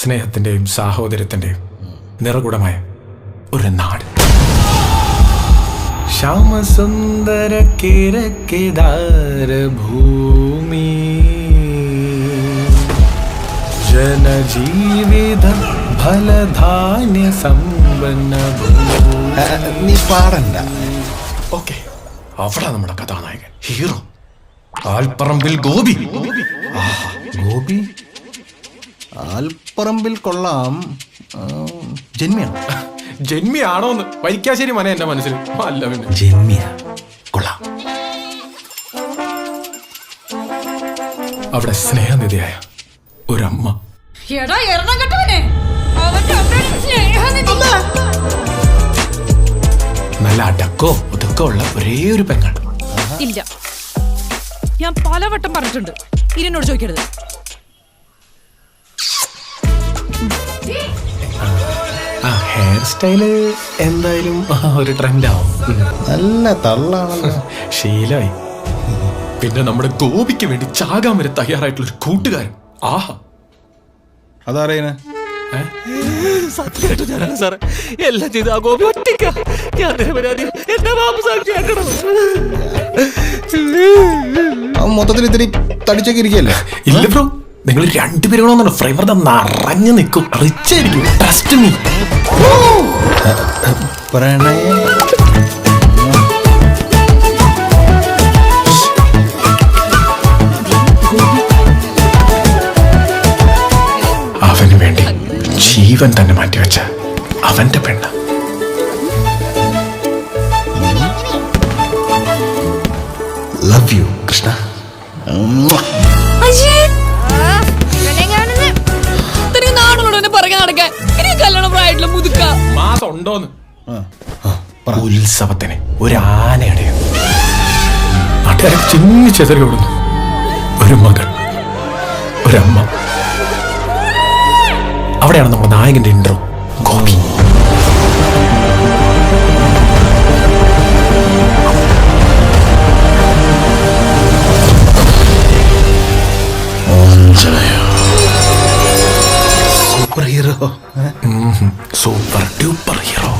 സ്നേഹത്തിന്റെയും സാഹോദര്യത്തിന്റെയും നിറകുടമായ ഒരു നാട്. ശ്യാമസുന്ദര കിരക്കിദാര ഭൂമി ജനജീവിത ഫലധാന്യ സമ്പന്ന ഭൂമി. നീ പാടണ്ട. ഓക്കെ, അവിടെ നമ്മുടെ കഥാനായകൻ ഹീറോ ആൽപ്പറമ്പിൽ ഗോപി. ഗോപി ആൽപ്പറമ്പിൽ കൊള്ളാം. ജന്മിയാണ്. ജന്മിയാണോന്ന് വൈക്കാശ്ശേരി മന എന്റെ മനസ്സിൽ. അല്ല പിന്നെ ജന്മിയ കൊള്ളാം. അവിടെ സ്നേഹനിധിയായ ഒരമ്മ. നല്ല അടക്കോ ഒതുക്കോ ഉള്ള ഒരേ ഒരു പെങ്ങൾ. ഇല്ല, ഞാൻ പലവട്ടം പറഞ്ഞിട്ടുണ്ട്, ഇരിനോട് ചോദിക്കരുത്. ഹെയർ സ്റ്റൈല് എന്തായാലും ഒരു ട്രെൻഡ് ആവും. നല്ല തള്ളാണല്ലോ. ശീലായി. പിന്നെ നമ്മുടെ ഗോപിക്ക് വേണ്ടി ചാകാൻ വരെ തയ്യാറായിട്ടുള്ള ഒരു കൂട്ടുകാരൻ. ആഹാ, അതറിയണേ. സത്യമായിട്ട് ഞാനാണ് സാറേ എല്ലാം ചെയ്ത് ആ ഗോപി ഒറ്റയ്ക്ക. ഞാൻ നിരപരാധി, എന്നെ വാപ്പസാക്കിയാക്കണം. മൊത്തത്തിൽ ഇത്തിരി തടിച്ചൊക്കെ ഇരിക്കല്ലേ? ഇല്ല ബ്രോ, നിങ്ങൾ രണ്ടുപേരും ഫ്ലേവർ നിറഞ്ഞു നിൽക്കും. റിച്ച് ആയിരിക്കും, ട്രസ്റ്റ് മീ. പ്രണയം അവന് വേണ്ടി ജീവൻ തന്നെ മാറ്റിവെച്ച അവന്റെ പെണ്ണ്. Love you Krishna. മാസം ഉണ്ടോന്ന് ഉത്സവത്തിന് ഒരു ആനയുടെ നാട്ടുകാരെ ചിന്നിച്ചെതറി ഓടുന്നു. ഒരു മകൾ, ഒരമ്മ. അവിടെയാണ് നമ്മുടെ നായകന്റെ intro. Gopi super hero. Super duper hero.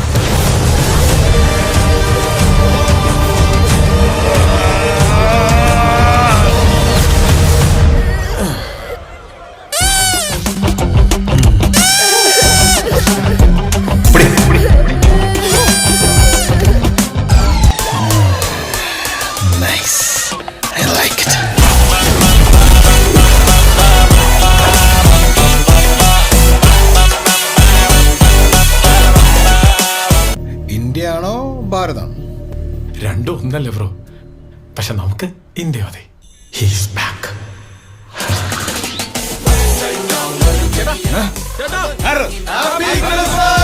ഇന്ത്യയാണോ ഭാരതം? രണ്ടും ഒന്നല്ലേ ബ്രോ, പക്ഷെ നമുക്ക് ഇന്ത്യ മതി. He's back. Happy Christmas!